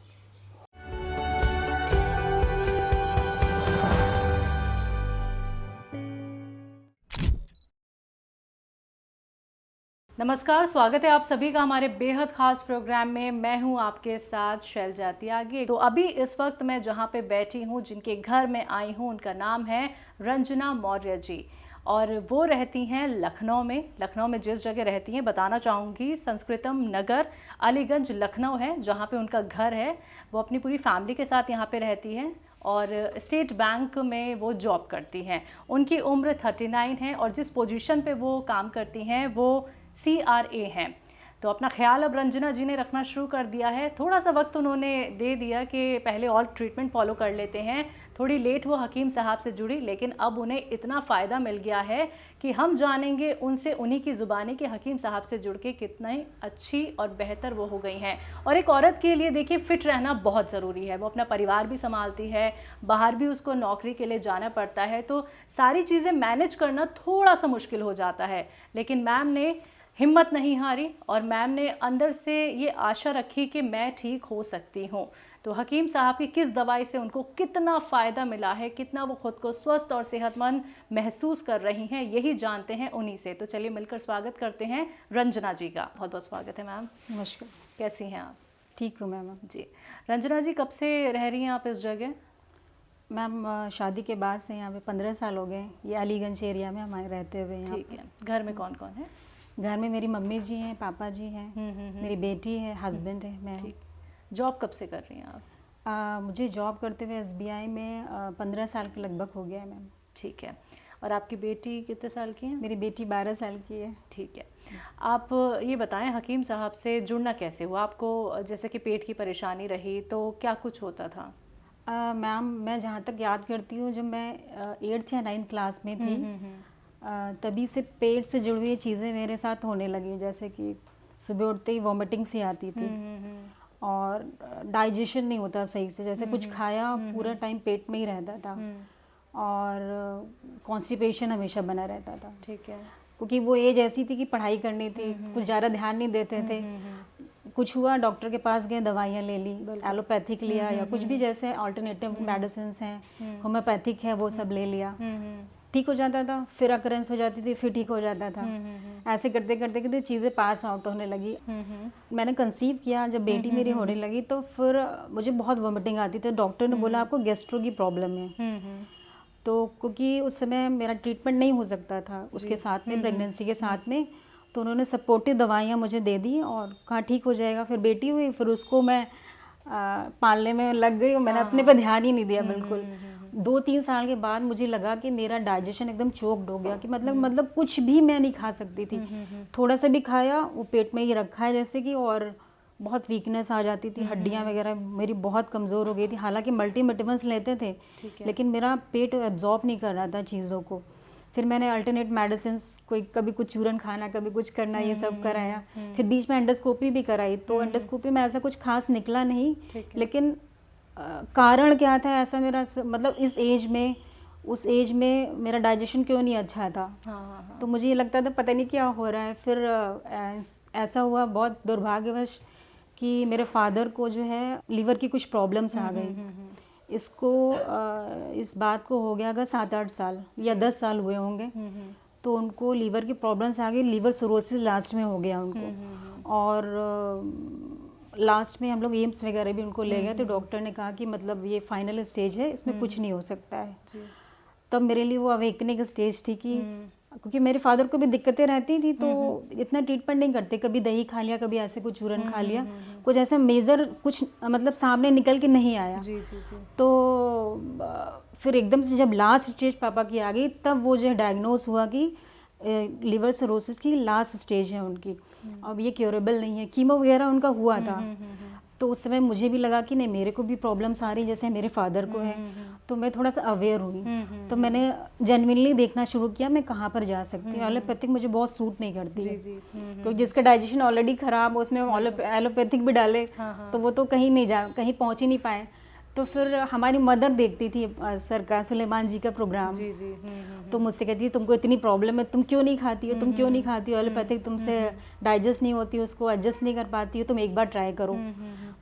नमस्कार, स्वागत है आप सभी का हमारे बेहद खास प्रोग्राम में। मैं हूं आपके साथ शैलजा त्यागी। तो अभी इस वक्त मैं जहां पे बैठी हूं, जिनके घर में आई हूं, उनका नाम है रंजना मौर्य जी और वो रहती हैं लखनऊ में। लखनऊ में जिस जगह रहती हैं बताना चाहूँगी, संस्कृतम नगर अलीगंज लखनऊ है जहाँ पे उनका घर है। वो अपनी पूरी फैमिली के साथ यहाँ पे रहती हैं और स्टेट बैंक में वो जॉब करती हैं। उनकी उम्र 39 है और जिस पोजीशन पे वो काम करती हैं वो CRA हैं। तो अपना ख्याल अब रंजना जी ने रखना शुरू कर दिया है। थोड़ा सा वक्त उन्होंने दे दिया कि पहले और ट्रीटमेंट फॉलो कर लेते हैं। थोड़ी लेट वो हकीम साहब से जुड़ी, लेकिन अब उन्हें इतना फ़ायदा मिल गया है कि हम जानेंगे उनसे, उन्हीं की ज़ुबानी के हकीम साहब से जुड़ के कितनी अच्छी और बेहतर वो हो गई हैं। और एक औरत के लिए देखिए फ़िट रहना बहुत ज़रूरी है। वो अपना परिवार भी संभालती है, बाहर भी उसको नौकरी के लिए जाना पड़ता है, तो सारी चीज़ें मैनेज करना थोड़ा सा मुश्किल हो जाता है। लेकिन मैम ने हिम्मत नहीं हारी और मैम ने अंदर से ये आशा रखी कि मैं ठीक हो सकती हूँ। तो हकीम साहब की किस दवाई से उनको कितना फ़ायदा मिला है, कितना वो खुद को स्वस्थ और सेहतमंद महसूस कर रही हैं, यही जानते हैं उन्हीं से। तो चलिए मिलकर स्वागत करते हैं रंजना जी का। बहुत बहुत स्वागत है मैम। नमस्कार। कैसी हैं आप? ठीक हूँ मैम। जी रंजना जी, कब से रह रही हैं आप इस जगह? मैम शादी के बाद से यहाँ पे 15 साल हो गए। ये अलीगंज एरिया में हमारे रहते हुए यहाँ। ठीक है। घर में कौन कौन है? घर में मेरी मम्मी जी हैं, पापा जी हैं, मेरी बेटी है, हस्बैंड है, मैं। ठीक। जॉब कब से कर रही हैं आप? मुझे जॉब करते हुए SBI में 15 साल के लगभग हो गया है मैम। ठीक है। और आपकी बेटी कितने साल की है? मेरी बेटी 12 साल की है। ठीक है। आप ये बताएं, हकीम साहब से जुड़ना कैसे हुआ आपको? जैसे कि पेट की परेशानी रही तो क्या कुछ होता था? मैम मैं जहाँ तक याद करती हूँ, जब मैं 8th या 9th क्लास में थी तभी से पेट से जुड़ी हुई चीज़ें मेरे साथ होने लगी। जैसे कि सुबह उठते ही वॉमिटिंग सी आती थी और डाइजेशन नहीं होता सही से। जैसे कुछ खाया पूरा टाइम पेट में ही रहता था और कॉन्स्टिपेशन हमेशा बना रहता था। ठीक है। क्योंकि वो एज ऐसी थी कि पढ़ाई करनी थी, कुछ ज़्यादा ध्यान नहीं देते थे। कुछ हुआ, डॉक्टर के पास गए, दवाइयाँ ले ली, एलोपैथिक लिया या कुछ भी जैसे अल्टरनेटिव मेडिसिन हैं, होम्योपैथिक है, वो सब ले लिया, ठीक हो जाता था। फिर अकरेंस हो जाती थी, फिर ठीक हो जाता था। ऐसे करते करते करते चीज़ें पास आउट होने लगी। मैंने कंसीव किया, जब बेटी मेरी होने लगी तो फिर मुझे बहुत वॉमिटिंग आती थी। डॉक्टर ने बोला आपको गैस्ट्रो की प्रॉब्लम है। तो क्योंकि उस समय मेरा ट्रीटमेंट नहीं हो सकता था उसके साथ में, प्रेगनेंसी के साथ में, तो उन्होंने सपोर्टिव दवाइयाँ मुझे दे दी और कहा ठीक हो जाएगा। फिर बेटी हुई, फिर उसको मैं पालने में लग गई और मैंने अपने पर ध्यान ही नहीं दिया बिल्कुल। 2-3 साल के बाद मुझे लगा कि मेरा डाइजेशन एकदम चोक्ड हो गया कि मतलब कुछ भी मैं नहीं खा सकती थी। थोड़ा सा भी खाया वो पेट में ही रखा है जैसे कि, और बहुत वीकनेस आ जाती थी, हड्डियां वगैरह मेरी बहुत कमज़ोर हो गई थी। हालांकि मल्टीविटामिन्स लेते थे लेकिन मेरा पेट एब्जॉर्ब नहीं कर रहा था चीज़ों को। फिर मैंने अल्टरनेट मेडिसिन, कोई कभी कुछ चूरन खाना, कभी कुछ करना, ये सब कराया। फिर बीच में एंडोस्कोपी भी कराई, तो एंडोस्कोपी में ऐसा कुछ खास निकला नहीं। लेकिन कारण क्या था ऐसा, मेरा मतलब इस एज में, उस एज में मेरा डाइजेशन क्यों नहीं अच्छा था। तो मुझे ये लगता था पता नहीं क्या हो रहा है। फिर ऐसा हुआ बहुत दुर्भाग्यवश कि मेरे फादर को जो है लीवर की कुछ प्रॉब्लम्स आ गई। इसको इस बात को हो गया अगर 7-8 साल या 10 साल हुए होंगे। तो उनको लीवर की प्रॉब्लम्स आ गई, लीवर सिरोसिस लास्ट में हो गया उनको। और लास्ट में हम लोग एम्स वगैरह भी उनको ले गए, तो डॉक्टर ने कहा कि मतलब ये फाइनल स्टेज है, इसमें कुछ नहीं हो सकता है। तब मेरे लिए वो अवेकनिंग स्टेज थी कि क्योंकि मेरे फादर को भी दिक्कतें रहती थी तो इतना ट्रीटमेंट नहीं करते, कभी दही खा लिया, कभी ऐसे कुछ चूरन खा लिया, कुछ ऐसा मेजर कुछ मतलब सामने निकल के नहीं आया। तो फिर एकदम से जब लास्ट स्टेज पापा की आ गई तब वो जो डायग्नोस हुआ कि लिवर सिरोसिस की लास्ट स्टेज है उनकी, अब ये क्योरेबल नहीं है। कीमो वगैरह उनका हुआ था। तो उस समय मुझे भी लगा कि नहीं मेरे को भी प्रॉब्लम्स आ रही जैसे मेरे फादर को है, तो मैं थोड़ा सा अवेयर हुई। तो मैंने जेन्युइनली देखना शुरू किया मैं कहाँ पर जा सकती हूँ। एलोपैथिक मुझे बहुत सूट नहीं करती है, क्योंकि जिसका डाइजेशन ऑलरेडी खराब, उसमें एलोपैथिक भी डाले तो वो तो कहीं पहुँच ही नहीं पाए। तो फिर हमारी मदर देखती थी सरकार सुलेमान जी का प्रोग्राम, तो मुझसे कहती है तुमको इतनी प्रॉब्लम है, तुम क्यों नहीं खाती हो, तुम क्यों नहीं खाती हो एलोपैथिक, तुमसे डाइजेस्ट नहीं होती, उसको एडजस्ट नहीं कर पाती हो, तुम एक बार ट्राई करो।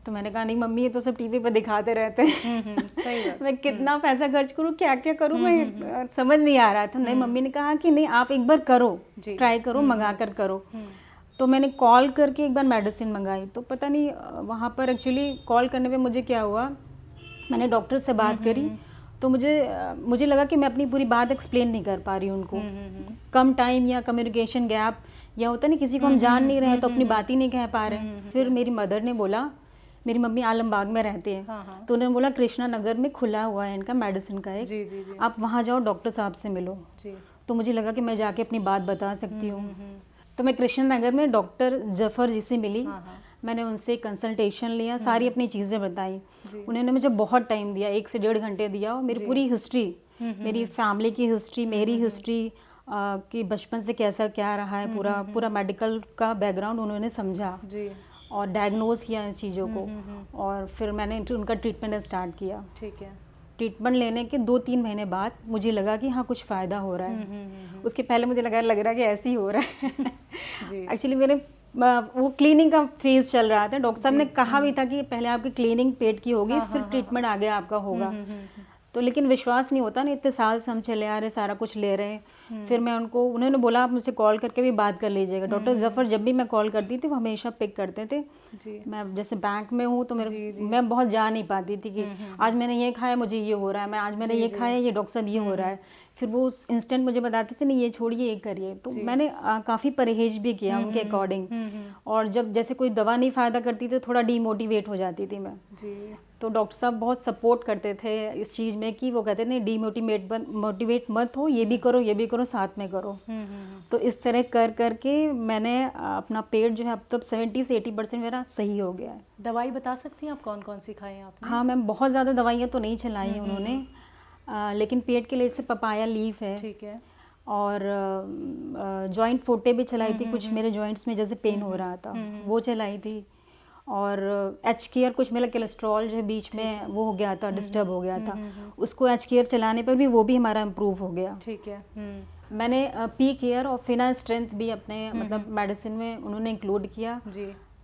तो मैंने कहा नहीं मम्मी ये तो सब टीवी पर दिखाते रहते हैं, सही बात। मैं कितना पैसा खर्च करूँ, क्या क्या करूँ, मैं समझ नहीं आ रहा था। नहीं, मम्मी ने कहा कि नहीं आप एक बार करो, ट्राई करो, मंगा कर करो। तो मैंने कॉल करके एक बार मेडिसिन मंगाई, तो पता नहीं वहाँ पर एक्चुअली कॉल करने पे मुझे क्या हुआ, मैंने डॉक्टर से बात करी तो मुझे लगा कि मैं अपनी पूरी बात एक्सप्लेन नहीं कर पा रही हूँ उनको। कम टाइम या कम्युनिकेशन गैप, या होता नहीं किसी को हम जान नहीं रहे तो अपनी बात ही नहीं कह पा रहे। फिर मेरी मदर ने बोला, मेरी मम्मी आलमबाग में रहते हैं, तो उन्होंने बोला कृष्णा नगर में खुला हुआ है इनका मेडिसिन का एक, आप वहाँ जाओ, डॉक्टर साहब से मिलो। तो मुझे लगा कि मैं जाके अपनी बात बता सकती हूँ। तो मैं कृष्णा नगर में डॉक्टर जफर जी से मिली, मैंने उनसे कंसल्टेशन लिया, सारी अपनी चीज़ें बताई। उन्होंने मुझे बहुत टाइम दिया, 1 से 1.5 घंटे दिया, और मेरी पूरी हिस्ट्री, मेरी फैमिली की हिस्ट्री, मेरी हिस्ट्री कि बचपन से कैसा क्या रहा है, पूरा मेडिकल का बैकग्राउंड उन्होंने समझा और डायग्नोज किया इस चीज़ों को। और फिर मैंने उनका ट्रीटमेंट स्टार्ट किया। ठीक है। ट्रीटमेंट लेने के 2-3 महीने बाद मुझे लगा कि हाँ कुछ फ़ायदा हो रहा है। उसके पहले मुझे लग रहा है कि ऐसे ही हो रहा है। एक्चुअली मेरे वो क्लीनिंग का फेज चल रहा था। डॉक्टर साहब ने कहा भी था कि पहले आपकी क्लीनिंग पेट की होगी, फिर ट्रीटमेंट आगे आपका होगा। तो लेकिन विश्वास नहीं होता ना, इतने साल से हम चले आ रहे, सारा कुछ ले रहे हैं। फिर मैं उन्होंने बोला आप मुझसे कॉल करके भी बात कर लीजिएगा। डॉक्टर जफर जब भी मैं कॉल करती थी वो हमेशा पिक करते थे। मैं जैसे बैंक में हूँ तो मैं बहुत जा नहीं पाती थी कि आज मैंने ये खाया मुझे ये हो रहा है, आज मैंने ये खाया ये डॉक्टर साहब ये हो रहा है। फिर वो इंस्टेंट मुझे बताते थे नहीं ये छोड़िए ये करिए। तो मैंने काफ़ी परहेज भी किया उनके अकॉर्डिंग। और जब जैसे कोई दवा नहीं फ़ायदा करती तो थोड़ा डीमोटिवेट हो जाती थी मैं। तो डॉक्टर साहब बहुत सपोर्ट करते थे इस चीज़ में कि वो कहते नहीं मोटिवेट मत हो, ये भी करो साथ में करो। तो इस तरह करके मैंने अपना पेट जो है अब तक 70 से 80% मेरा सही हो गया है। दवाई बता सकती हैं आप कौन कौन सी खाई हैं आपने? हाँ मैम, बहुत ज़्यादा दवाइयाँ तो नहीं चलाई हैं उन्होंने, लेकिन पेट के लिए जैसे पपाया लीफ है, ठीक है, और जॉइंट फोटे भी चलाई थी, कुछ मेरे जॉइंट्स में जैसे पेन हो रहा था वो चलाई थी। और एच केयर कुछ मेरा कोलेस्ट्रॉल जो है बीच में वो हो गया था, डिस्टर्ब हो गया था, उसको एच केयर चलाने पर भी वो भी हमारा इम्प्रूव हो गया। ठीक है। मैंने पी केयर और फिना स्ट्रेंथ भी अपने मतलब मेडिसिन में उन्होंने इंक्लूड किया।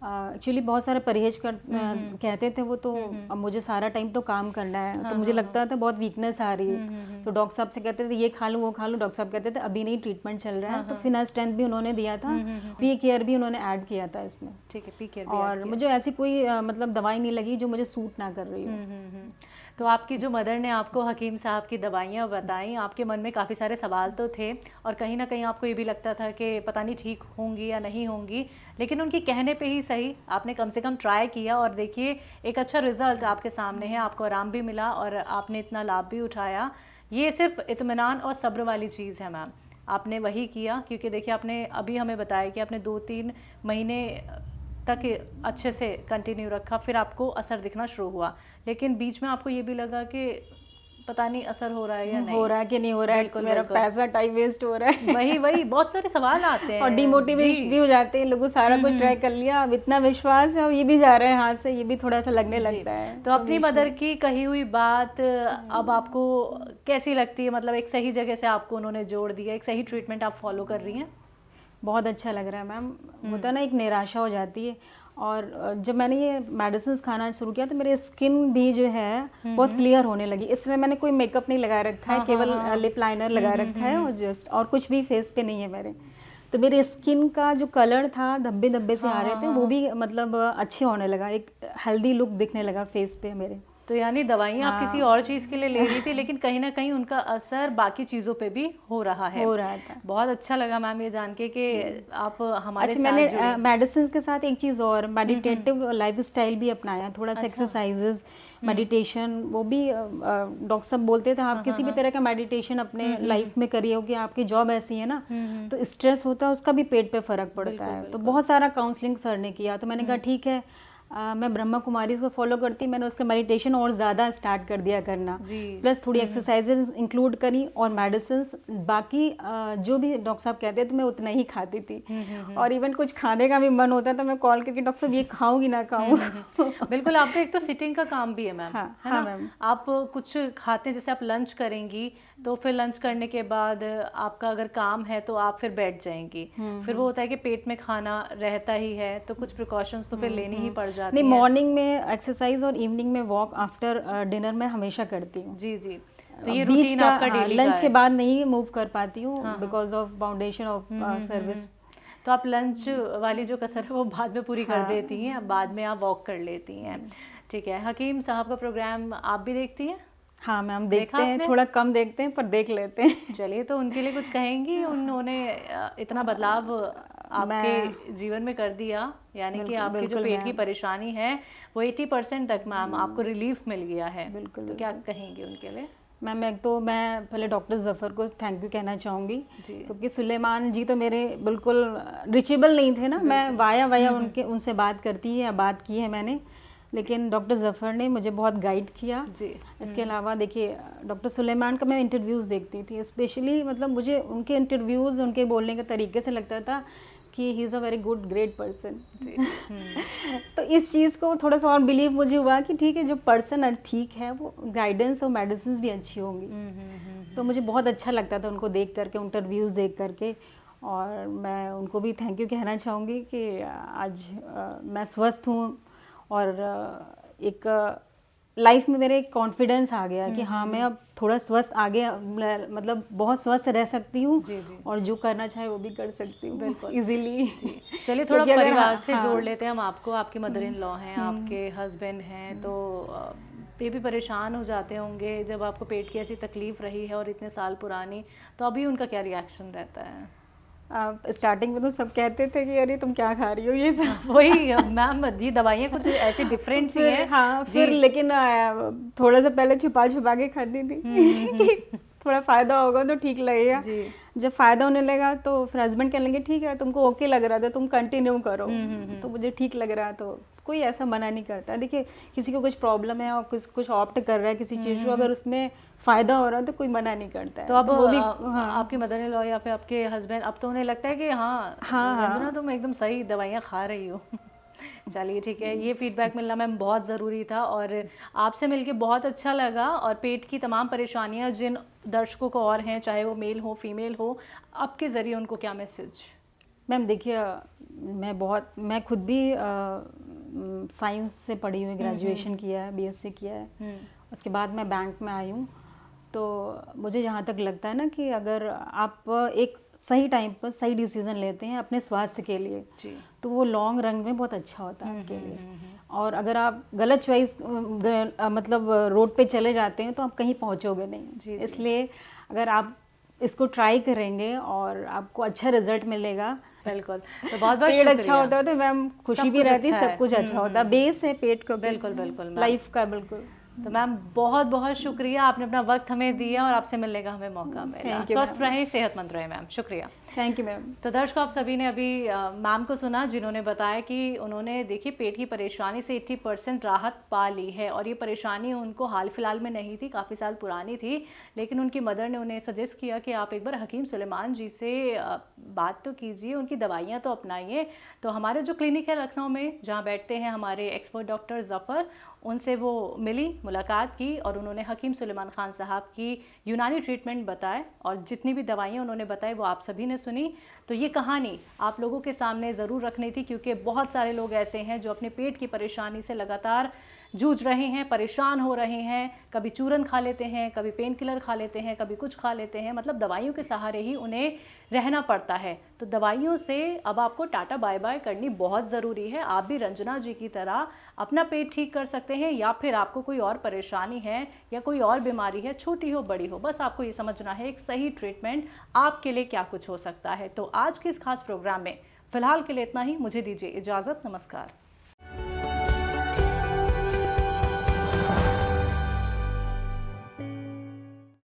एक्चुअली बहुत सारा परहेज कहते थे वो, तो अब मुझे सारा टाइम तो काम करना है, तो मुझे लगता था बहुत वीकनेस आ रही है। तो डॉक्टर साहब से कहते थे ये खा लूँ वो खा लूँ, डॉक्टर साहब कहते थे अभी नहीं ट्रीटमेंट चल रहा है। तो फिना स्ट्रेंथ भी उन्होंने दिया था, पी केयर भी उन्होंने ऐड किया था इसमें। ठीक है, पी केयर। और मुझे ऐसी कोई मतलब दवाई नहीं लगी जो मुझे सूट ना कर रही हो। तो आपकी जो मदर ने आपको हकीम साहब की दवाइयाँ बताई, आपके मन में काफ़ी सारे सवाल तो थे और कहीं ना कहीं आपको ये भी लगता था कि पता नहीं ठीक होंगी या नहीं होंगी, लेकिन उनकी कहने पे ही सही आपने कम से कम ट्राई किया और देखिए एक अच्छा रिजल्ट आपके सामने है, आपको आराम भी मिला और आपने इतना लाभ भी उठाया। ये सिर्फ इत्मीनान और सब्र वाली चीज़ है मैम, आपने वही किया क्योंकि देखिए आपने अभी हमें बताया कि आपने 2-3 महीने तक अच्छे से कंटिन्यू रखा, फिर आपको असर दिखना शुरू हुआ, लेकिन बीच में आपको ये भी लगा कि पता नहीं असर हो रहा है या नहीं हो रहा है कि नहीं हो रहा है, मेरा पैसा टाइम वेस्ट हो रहा है। वही बहुत सारे सवाल आते हैं और डिमोटिवेट भी हो जाते हैं लोगों, सारा कुछ ट्राई कर लिया, अब इतना विश्वास है और ये भी जा रहा है हाथ से, ये भी थोड़ा सा लगने लगता है। तो अपनी मदर की कही हुई बात अब आपको कैसी लगती है? मतलब एक सही जगह से आपको उन्होंने जोड़ दिया, एक सही ट्रीटमेंट आप फॉलो कर रही हैं? बहुत अच्छा लग रहा है मैम। होता ना एक निराशा हो जाती है, और जब मैंने ये मेडिसिन खाना शुरू किया तो मेरी स्किन भी जो है बहुत क्लियर होने लगी। इसमें मैंने कोई मेकअप नहीं लगा रखा है, केवल लिप लाइनर लगा रखा है और जस्ट, और कुछ भी फेस पे नहीं है मेरे। तो मेरे स्किन का जो कलर था, धब्बे धब्बे से आ रहे थे, वो भी मतलब अच्छे होने लगा, एक हेल्दी लुक दिखने लगा फेस पे मेरे। तो यानी दवाइयाँ आप किसी और चीज़ के लिए ले रही थी, लेकिन कहीं ना कहीं उनका असर बाकी चीज़ों पे भी हो रहा था। बहुत अच्छा लगा मैम ये जान के कि आप हमारे साथ मैंने मेडिसिन के साथ एक चीज़ और, मेडिटेटिव लाइफस्टाइल भी अपनाया, थोड़ा सा एक्सरसाइजेज, मेडिटेशन, वो भी डॉक्टर साहब बोलते थे आप किसी भी तरह का मेडिटेशन अपने लाइफ में करिए, कि आपकी जॉब ऐसी है ना तो स्ट्रेस होता है उसका भी पेट पे फर्क पड़ता है। तो बहुत सारा काउंसलिंग सर ने किया, तो मैंने कहा ठीक है मैं ब्रह्मा कुमारीज को फॉलो करती, मैंने उसका मेडिटेशन और ज़्यादा स्टार्ट कर दिया करना जी। प्लस थोड़ी एक्सरसाइजेज इंक्लूड करी और मेडिसिन बाकी जो भी डॉक्टर साहब कहते थे मैं उतना ही खाती थी। और इवन कुछ खाने का भी मन होता था मैं कॉल करके डॉक्टर साहब ये खाऊंगी ना खाऊं। बिल्कुल, आपका एक तो सिटिंग का काम भी है मैम, हाँ, है हाँ ना मैम। आप कुछ खाते हैं, जैसे आप लंच करेंगी तो फिर लंच करने के बाद आपका अगर काम है तो आप फिर बैठ जाएंगी, फिर वो होता है कि पेट में खाना रहता ही है तो कुछ प्रिकॉशंस तो फिर लेनी ही पड़ जाती नहीं, है। मॉर्निंग में एक्सरसाइज और इवनिंग में वॉक आफ्टर डिनर मैं हमेशा करती हूँ। जी जी, तो ये बीच रूटीन का, आपका डेली का लंच है। के बाद नहीं मूव कर पाती हूँ because of boundation of service. तो आप लंच वाली जो कसर है वो बाद में पूरी कर देती हैं, बाद में आप वॉक कर लेती हैं। ठीक है, हकीम साहब का प्रोग्राम आप भी देखती हैं? हाँ मैम, देखा देखते हैं, आपने? थोड़ा कम देखते हैं पर देख लेते हैं। चलिए, तो उनके लिए कुछ कहेंगी? उन्होंने इतना बदलाव आपके जीवन में कर दिया, यानी कि आपकी जो पेट की परेशानी है वो 80% तक मैम आपको रिलीफ मिल गया है। बिल्कुल, तो क्या कहेंगी उनके लिए? मैम एक तो मैं पहले डॉक्टर जफ़र को थैंक यू कहना चाहूँगी, क्योंकि सुलेमान जी तो मेरे बिल्कुल रिचेबल नहीं थे ना, मैं वाया उनसे बात करती है, बात की है मैंने, लेकिन डॉक्टर जफ़र ने मुझे बहुत गाइड किया जी। इसके अलावा देखिए डॉक्टर सुलेमान का मैं इंटरव्यूज़ देखती थी, स्पेशली मतलब मुझे उनके इंटरव्यूज़, उनके बोलने के तरीके से लगता था कि he is a very good great person. तो इस चीज़ को थोड़ा सा और बिलीव मुझे हुआ कि ठीक है, जो पर्सन ठीक है वो गाइडेंस और मेडिसिन भी अच्छी होंगी। तो मुझे बहुत अच्छा लगता था उनको देख करके, इंटरव्यूज़ देख करके, और मैं उनको भी थैंक यू कहना चाहूँगी कि आज मैं स्वस्थ हूँ और एक लाइफ में मेरे एक कॉन्फिडेंस आ गया कि हाँ मैं अब थोड़ा स्वस्थ आगे, मतलब बहुत स्वस्थ रह सकती हूँ और जो करना चाहे वो भी कर सकती हूँ बिल्कुल इजीली। चलिए, थोड़ा परिवार से जोड़ लेते हैं हम आपको। आपकी मदर इन लॉ हैं, आपके हस्बैंड हैं, तो ये भी परेशान हो जाते होंगे जब आपको पेट की ऐसी तकलीफ रही है और इतने साल पुरानी, तो अभी उनका क्या रिएक्शन रहता है? स्टार्टिंग में तो सब कहते थे कि अरे तुम क्या खा रही हो ये सब। वही मैम, ये दवाइयाँ कुछ ऐसी डिफरेंट सी हैं। हाँ, फिर लेकिन थोड़ा सा पहले छुपा के खाती थी थोड़ा फायदा होगा तो ठीक लगेगा। जब फायदा होने लगा तो फिर हस्बैंड कहने लगे ठीक है तुमको ओके लग रहा था, तुम कंटिन्यू करो। तो मुझे ठीक लग रहा, तो कोई ऐसा मना नहीं करता। देखिए किसी को कुछ प्रॉब्लम है और कुछ ऑप्ट कर रहा है किसी चीज़ को, अगर उसमें फ़ायदा हो रहा है तो कोई मना नहीं करता है। तो अब वो भी आपके मदर इन लॉ या फिर आपके हस्बैंड, अब तो उन्हें लगता है कि हाँ रंजना तुम एकदम सही दवाइयाँ खा रही हो। चलिए ठीक है, ये फीडबैक मिलना मैम बहुत ज़रूरी था और आपसे मिलके बहुत अच्छा लगा। और पेट की तमाम परेशानियाँ जिन दर्शकों को और हैं, चाहे वो मेल हो फीमेल हो, आपके ज़रिए उनको क्या मैसेज? मैम देखिए, मैं खुद भी साइंस से पढ़ी हुई, ग्रेजुएशन किया है, बीएससी किया है, उसके बाद मैं बैंक में आई हूँ। तो मुझे जहाँ तक लगता है ना कि अगर आप एक सही टाइम पर सही डिसीजन लेते हैं अपने स्वास्थ्य के लिए तो वो लॉन्ग रन में बहुत अच्छा होता है आपके लिए। और अगर आप गलत चॉइस मतलब रोड पे चले जाते हैं तो आप कहीं पहुंचोगे नहीं। इसलिए अगर आप इसको ट्राई करेंगे और आपको अच्छा रिजल्ट मिलेगा। बिल्कुल, तो बहुत बहुत पेट अच्छा होता है तो मैम खुशी भी रहती है, सब कुछ अच्छा होता है, बेस है पेट को। बिल्कुल बिल्कुल लाइफ का बिल्कुल। तो मैम बहुत बहुत शुक्रिया, आपने अपना वक्त हमें दिया और आपसे मिलने का हमें मौका मिला। स्वस्थ रहें, सेहतमंद रहें मैम। शुक्रिया। Thank you ma'am. तो दर्शकों, आप सभी ने अभी मैम को सुना जिन्होंने बताया कि उन्होंने देखिए पेट की परेशानी से 80% राहत पा ली है और ये परेशानी उनको हाल फिलहाल में नहीं थी, काफ़ी साल पुरानी थी। लेकिन उनकी मदर ने उन्हें सजेस्ट किया कि आप एक बार हकीम सुलेमान जी से बात तो कीजिए, उनकी दवाइयाँ तो अपनाइए। तो हमारे जो क्लिनिक है लखनऊ में, जहाँ बैठते हैं हमारे एक्सपर्ट डॉक्टर ज़फ़र, उनसे वो मिली, मुलाकात की और उन्होंने हकीम सुलेमान ख़ान साहब की यूनानी ट्रीटमेंट बताए और जितनी भी दवाइयाँ उन्होंने बताई वो आप सभी ने सुनी। तो ये कहानी आप लोगों के सामने ज़रूर रखनी थी, क्योंकि बहुत सारे लोग ऐसे हैं जो अपने पेट की परेशानी से लगातार जूझ रहे हैं, परेशान हो रहे हैं। कभी चूरन खा लेते हैं, कभी पेन किलर खा लेते हैं, कभी कुछ खा लेते हैं, मतलब दवाइयों के सहारे ही उन्हें रहना पड़ता है। तो दवाइयों से अब आपको टाटा बाय बाय करनी बहुत ज़रूरी है। आप भी रंजना जी की तरह अपना पेट ठीक कर सकते हैं, या फिर आपको कोई और परेशानी है या कोई और बीमारी है, छोटी हो बड़ी हो, बस आपको ये समझना है एक सही ट्रीटमेंट आपके लिए क्या कुछ हो सकता है। तो आज के इस खास प्रोग्राम में फ़िलहाल के लिए इतना ही। मुझे दीजिए इजाज़त। नमस्कार।